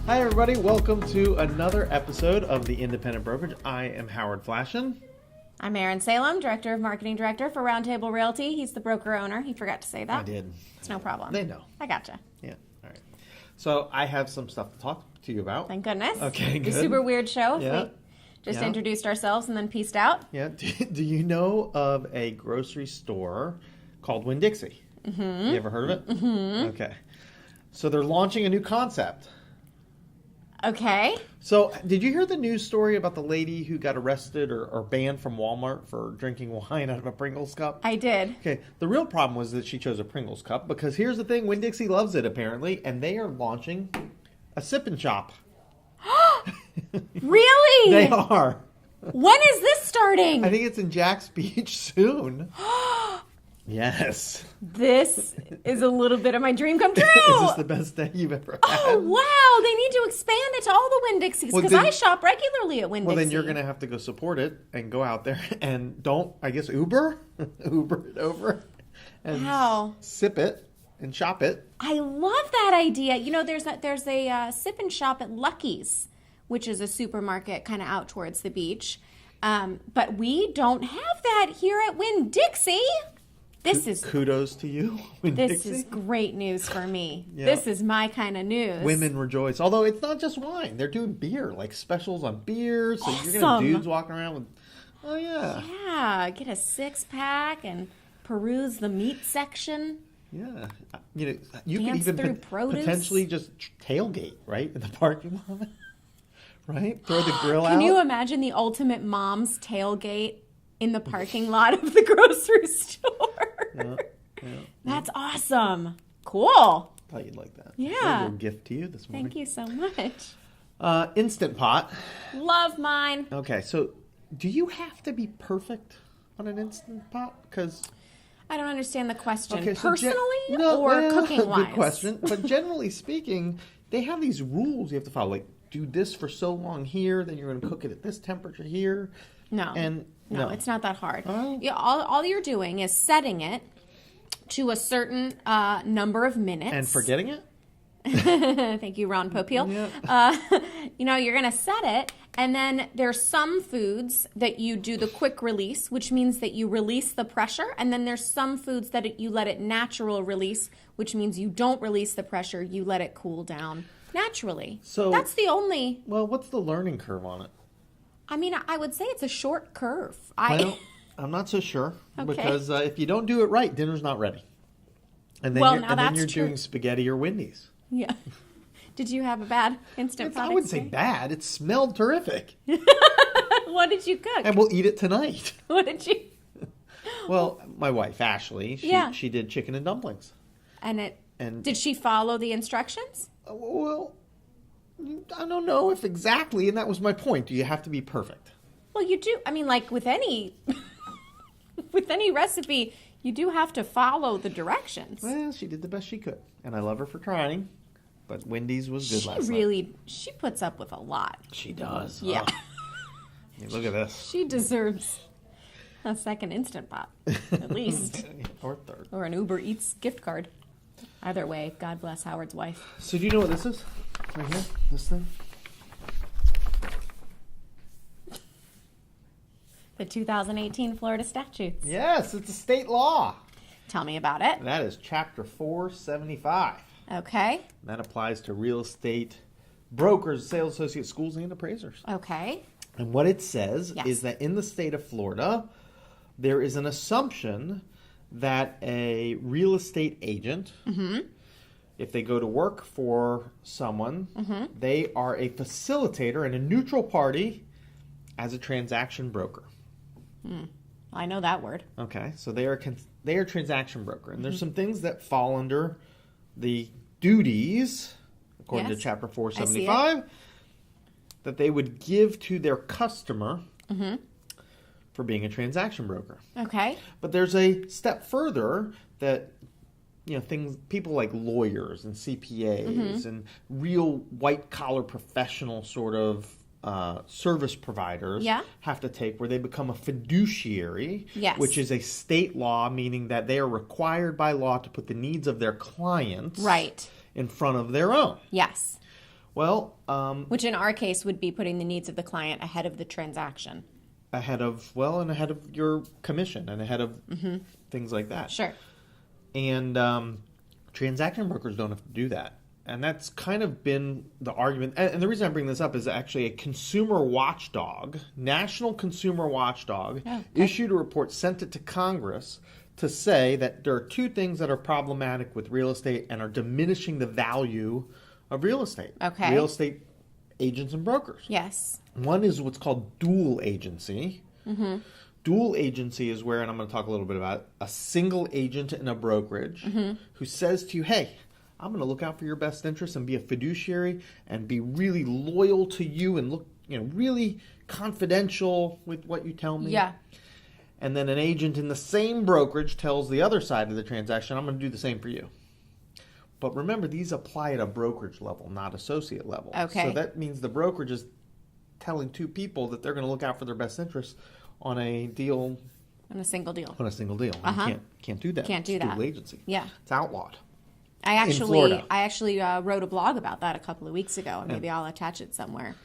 Hi, everybody. Welcome to another episode of the Independent Brokerage. I am Howard Flashen. I'm Erin Salem, Director of Marketing Director for Roundtable Realty. He's the broker owner. He forgot to say that. I did. It's no problem. They know. I gotcha. Yeah. All right. So I have some stuff to talk to you about. Thank goodness. Okay, good. A super weird show. Yeah. We just introduced ourselves and then pieced out. Yeah. Do you know of a grocery store called Winn-Dixie? Mm-hmm. You ever heard of it? Mm-hmm. Okay. So they're launching a new concept. Okay. So, did you hear the news story about the lady who got arrested or banned from Walmart for drinking wine out of a Pringles cup? I did. Okay, the real problem was that she chose a Pringles cup because here's the thing, Winn-Dixie loves it apparently, and they are launching a sip and shop. Really? They are. When is this starting? I think it's in Jack's Beach soon. Yes. This is a little bit of my dream come true. Is this the best day you've ever had? Oh, wow. They need to expand it to all the Winn-Dixies because I shop regularly at Winn-Dixie. Well, then you're going to have to go support it and go out there and don't, I guess, Uber it over and sip it and shop it. I love that idea. You know, there's a sip and shop at Lucky's, which is a supermarket kind of out towards the beach. But we don't have that here at Winn-Dixie. This is kudos to you, This is great news for me. Yeah. This is my kind of news. Women rejoice. Although it's not just wine. They're doing beer, like specials on beer. So awesome. You're going to have dudes walking around with, oh, yeah. Yeah, get a 6-pack and peruse the meat section. Yeah. You know, you Dance could even potentially just tailgate, right, in the parking lot. Right? Throw the grill out. Can you imagine the ultimate mom's tailgate in the parking lot of the grocery store? Yeah. That's awesome. Cool. Thought you'd like that. Yeah. A little gift to you this morning. Thank you so much. Instant Pot. Love mine. Okay, so do you have to be perfect on an Instant Pot? Because I don't understand the question. Okay, so personally or cooking-wise? Good question. But generally speaking, they have these rules you have to follow. Like, do this for so long here, then you're going to cook it at this temperature here. No. No, it's not that hard. Oh. Yeah, all you're doing is setting it to a certain number of minutes. And forgetting it? Thank you, Ron Popeil. Yeah. You're going to set it, and then there's some foods that you do the quick release, which means that you release the pressure, and then there's some foods that you let it natural release, which means you don't release the pressure, you let it cool down naturally. So that's the only... Well, what's the learning curve on it? I mean, I would say it's a short curve. Well, I'm not so sure. Okay. Because if you don't do it right, dinner's not ready. And then, you're doing spaghetti or Wendy's. Yeah. Did you have a bad Instant Pot? I wouldn't say bad. It smelled terrific. What did you cook? And we'll eat it tonight. What did you... Well, my wife, Ashley, she did chicken and dumplings. And did she follow the instructions? Well... I don't know if exactly, and that was my point. Do you have to be perfect? Well, you do. I mean, like with any recipe, you do have to follow the directions. Well, she did the best she could, and I love her for trying. But Wendy's was good last night. She puts up with a lot. She does. Yeah. Oh. Hey, look at this. She deserves a second Instant Pot, at least. Or third. Or an Uber Eats gift card. Either way, God bless Howard's wife. So do you know what this is? Right here? This thing? The 2018 Florida Statutes. Yes, it's a state law. Tell me about it. That is Chapter 475. Okay. That applies to real estate brokers, sales associates, schools, and appraisers. Okay. And what it says is that in the state of Florida, there is an assumption that a real estate agent, if they go to work for someone, they are a facilitator and a neutral party as a transaction broker. I know that word. Okay, so they are a transaction broker. And there's some things that fall under the duties, according to Chapter 475, that they would give to their customer for being a transaction broker. Okay. But there's a step further that, people like lawyers and CPAs and real white-collar professional sort of service providers have to take, where they become a fiduciary, which is a state law, meaning that they are required by law to put the needs of their clients in front of their own. Yes. Well, which in our case would be putting the needs of the client ahead of the transaction. ahead of your commission and ahead of things like that. Sure. And transaction brokers don't have to do that. And that's kind of been the argument. And the reason I bring this up is actually a consumer watchdog, national consumer watchdog, issued a report, sent it to Congress to say that there are two things that are problematic with real estate and are diminishing the value of real estate. Okay. Real estate agents and brokers. Yes. One is what's called dual agency. Dual agency is where, and I'm going to talk a little bit about it, a single agent in a brokerage who says to you, hey, I'm going to look out for your best interests and be a fiduciary and be really loyal to you and look, really confidential with what you tell me. Yeah. And then an agent in the same brokerage tells the other side of the transaction, I'm going to do the same for you. But remember, these apply at a brokerage level, not associate level. Okay. So that means the brokerage is telling two people that they're going to look out for their best interests on a deal. On a single deal. On a single deal. You can't do that. Can't do it's that. Dual agency. Yeah. It's outlawed. I Florida. actually wrote a blog about that a couple of weeks ago, and maybe I'll attach it somewhere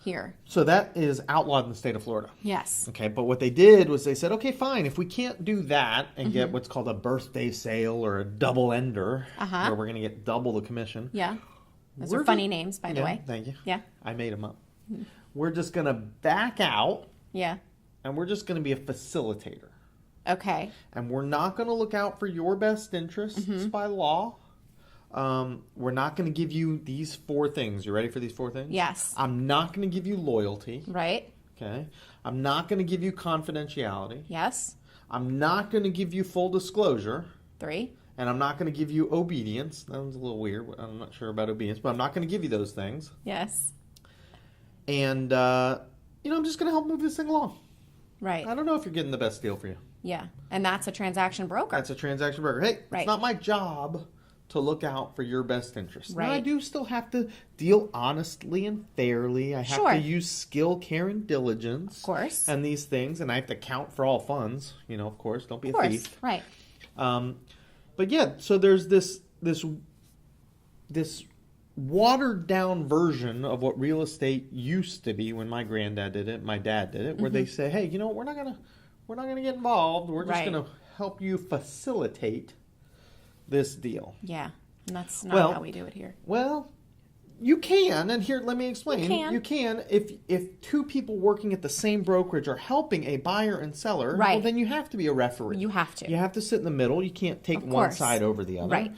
here. So that is outlawed in the state of Florida. Yes. Okay, but what they did was they said, okay, fine, if we can't do that and get what's called a birthday sale or a double ender, where we're going to get double the commission. Yeah. Those are funny names, by the way. Thank you. Yeah. I made them up. We're just going to back out. Yeah. And we're just going to be a facilitator. Okay. And we're not going to look out for your best interests by law. We're not going to give you these 4 things. You ready for these 4 things? Yes. I'm not going to give you loyalty. Right. Okay. I'm not going to give you confidentiality. Yes. I'm not going to give you full disclosure. 3. And I'm not going to give you obedience. That was a little weird. I'm not sure about obedience, but I'm not going to give you those things. Yes. And, I'm just going to help move this thing along. Right. I don't know if you're getting the best deal for you. Yeah. And that's a transaction broker. That's a transaction broker. Hey, Right. It's not my job to look out for your best interests. Right. Now, I do still have to deal honestly and fairly. I have to use skill, care, and diligence. Of course. And these things. And I have to count for all funds. Of course. Don't be a thief. Right. But yeah, so there's this watered down version of what real estate used to be when my granddad did it, my dad did it, where they say, hey, we're not gonna get involved. We're just gonna help you facilitate this deal. Yeah. And that's not how we do it here. Well, you can, and here, let me explain. You can if 2 people working at the same brokerage are helping a buyer and seller, right. well, then you have to be a referee. You have to. You have to sit in the middle. You can't take one side over the other. Right.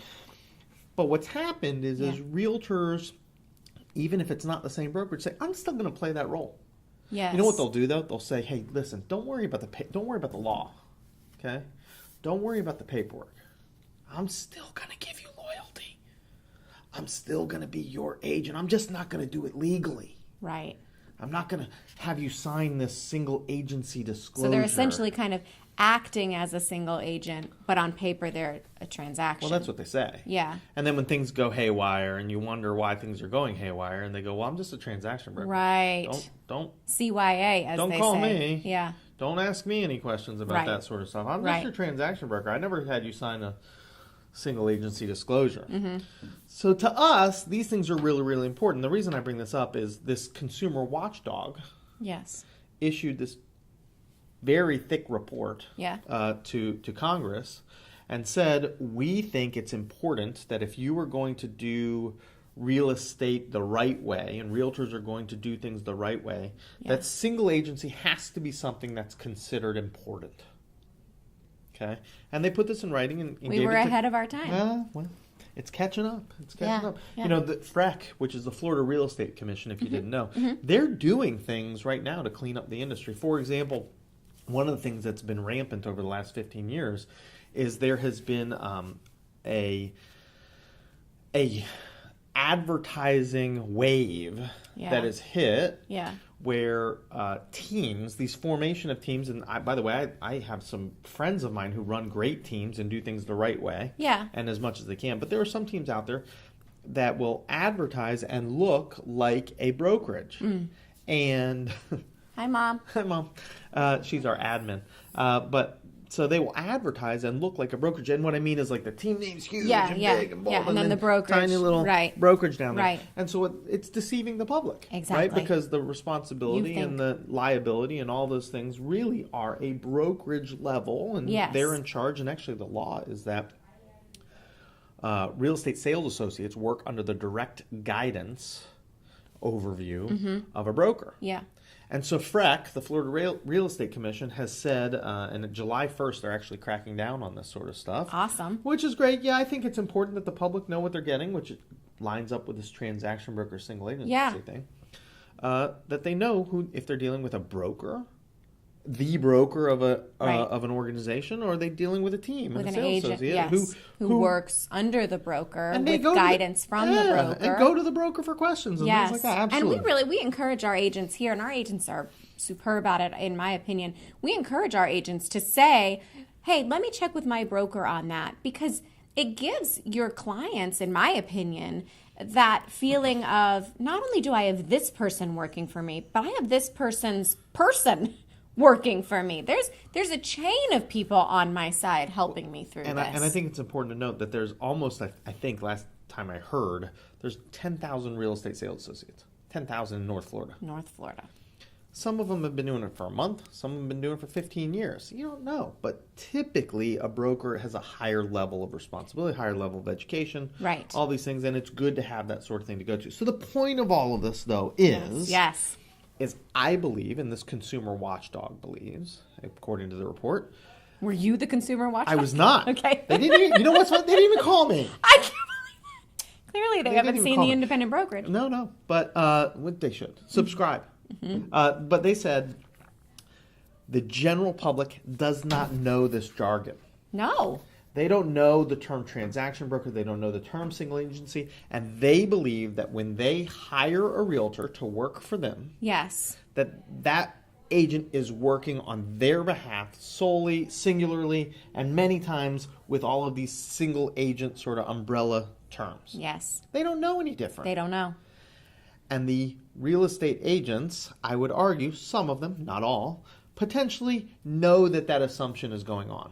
But what's happened is realtors, even if it's not the same brokerage, say, I'm still going to play that role. Yes. You know what they'll do, though? They'll say, hey, listen, don't worry about the law, okay? Don't worry about the paperwork. I'm still going to give you loyalty. I'm still going to be your agent. I'm just not going to do it legally. Right. I'm not going to have you sign this single agency disclosure. So they're essentially kind of acting as a single agent, but on paper they're a transaction. Well, that's what they say. Yeah. And then when things go haywire and you wonder why things are going haywire, and they go, well, I'm just a transaction broker. Right. Don't CYA, as don't they call say. me. Yeah. Don't ask me any questions about that sort of stuff. I'm just your transaction broker. I never had you sign a single agency disclosure. So to us, these things are really, really important. The reason I bring this up is this consumer watchdog issued this very thick report to Congress and said, we think it's important that if you are going to do real estate the right way, and realtors are going to do things the right way, that single agency has to be something that's considered important. Okay? And they put this in writing and we were ahead of our time. Well, it's catching up. It's catching up. Yeah. The FREC, which is the Florida Real Estate Commission, if you didn't know, they're doing things right now to clean up the industry. For example, one of the things that's been rampant over the last 15 years is there has been a advertising wave that has hit where teams, these formation of teams, and by the way, I have some friends of mine who run great teams and do things the right way and as much as they can, but there are some teams out there that will advertise and look like a brokerage. And Hi, Mom. Hi, Mom. She's our admin. But So they will advertise and look like a brokerage. And what I mean is like the team name's huge and big and bold. Yeah, and then the brokerage. Tiny little brokerage down there. Right. And so it's deceiving the public. Exactly. Right? Because the responsibility and the liability and all those things really are a brokerage level. And they're in charge. And actually the law is that real estate sales associates work under the direct guidance overview of a broker. Yeah. And so FREC, the Florida Real Estate Commission, has said, and July 1st, they're actually cracking down on this sort of stuff. Awesome. Which is great. Yeah, I think it's important that the public know what they're getting, which lines up with this transaction broker single agency thing. That they know if they're dealing with a broker, the broker of an organization, or are they dealing with a team, with an agent, associate who works under the broker and with guidance from the broker, and go to the broker for questions and things like that. Absolutely. And we encourage our agents here, and our agents are superb at it, in my opinion. We encourage our agents to say, "Hey, let me check with my broker on that," because it gives your clients, in my opinion, that feeling of not only do I have this person working for me, but I have this person's person working for me. There's a chain of people on my side helping me through this. And I think it's important to note that there's almost, I think last time I heard, there's 10,000 real estate sales associates. 10,000 in North Florida. North Florida. Some of them have been doing it for a month. Some have been doing it for 15 years. You don't know. But typically, a broker has a higher level of responsibility, higher level of education. Right. All these things. And it's good to have that sort of thing to go to. So the point of all of this, though, is... Yes. Is I believe, and this consumer watchdog believes, according to the report. Were you the consumer watchdog? I was not. Okay. They didn't even, you know what's funny? They didn't even call me. I can't believe that. Clearly, they haven't seen the independent brokerage. No. But what they should. Subscribe. But they said the general public does not know this jargon. No. They don't know the term transaction broker. They don't know the term single agency. And they believe that when they hire a realtor to work for them, that agent is working on their behalf solely, singularly, and many times with all of these single agent sort of umbrella terms. Yes. They don't know any different. They don't know. And the real estate agents, I would argue, some of them, not all, potentially know that assumption is going on.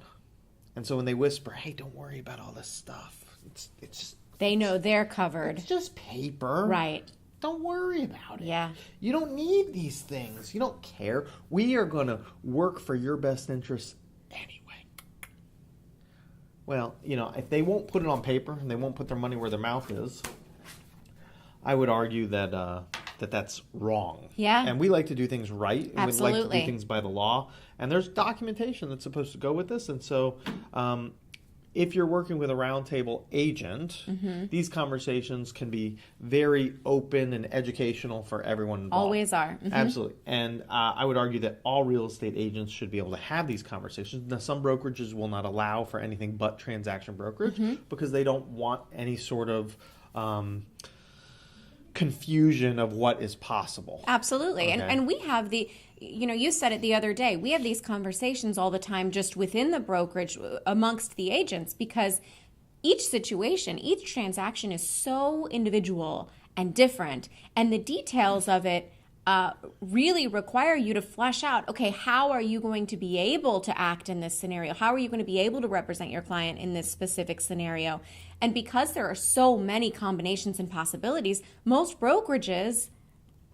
And so when they whisper, "Hey, don't worry about all this stuff. It's just they know they're covered. It's just paper. Right. Don't worry about it. Yeah. You don't need these things. You don't care. We are going to work for your best interests anyway." Well, if they won't put it on paper and they won't put their money where their mouth is, I would argue that that's wrong. Yeah. And we like to do things right. And Absolutely. we like to do things by the law. And there's documentation that's supposed to go with this. And so if you're working with a roundtable agent, these conversations can be very open and educational for everyone involved. Always are. Absolutely. And I would argue that all real estate agents should be able to have these conversations. Now, some brokerages will not allow for anything but transaction brokerage because they don't want any sort of confusion of what is possible. Absolutely. Okay. And we have you said it the other day, we have these conversations all the time just within the brokerage amongst the agents because each situation, each transaction is so individual and different. And the details of it really require you to flesh out, okay, how are you going to be able to act in this scenario? How are you going to be able to represent your client in this specific scenario? And because there are so many combinations and possibilities, most brokerages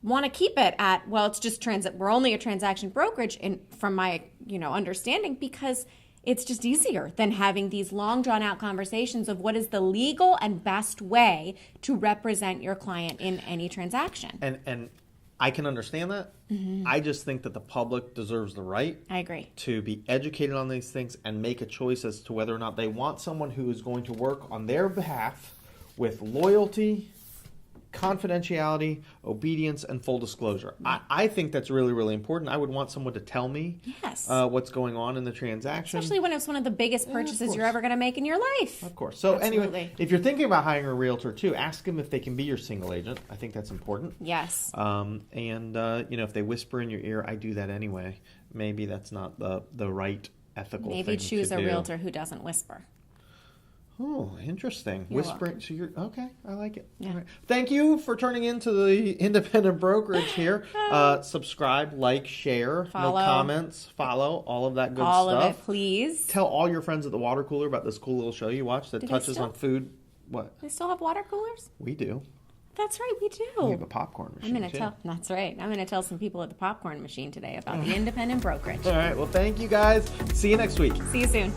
want to keep it at, well, it's just we're only a transaction brokerage, from my understanding, because it's just easier than having these long drawn out conversations of what is the legal and best way to represent your client in any transaction. And I can understand that. I just think that the public deserves the right. I agree. To be educated on these things and make a choice as to whether or not they want someone who is going to work on their behalf with loyalty, confidentiality, obedience, and full disclosure. I think that's really, really important. I would want someone to tell me what's going on in the transaction. Especially when it's one of the biggest purchases you're ever going to make in your life. Of course. So anyway, if you're thinking about hiring a realtor too, ask them if they can be your single agent. I think that's important. Yes. If they whisper in your ear, "I do that anyway," maybe that's not the right ethical thing to do. Maybe choose a realtor who doesn't whisper. Oh, interesting. You're Whispering. So you're okay. I like it. Yeah. All right. Thank you for turning into the independent brokerage here. Subscribe, like, share, Follow. no comments, follow, all of that good All stuff. of it, please. Tell all your friends at the water cooler about this cool little show you watch that Do they touches still? on food. What? They still have water coolers? We do. That's right, we do. We have a popcorn machine. I'm going to tell. That's right. I'm going to tell some people at the popcorn machine today about the independent brokerage. All right. Well, thank you guys. See you next week. See you soon.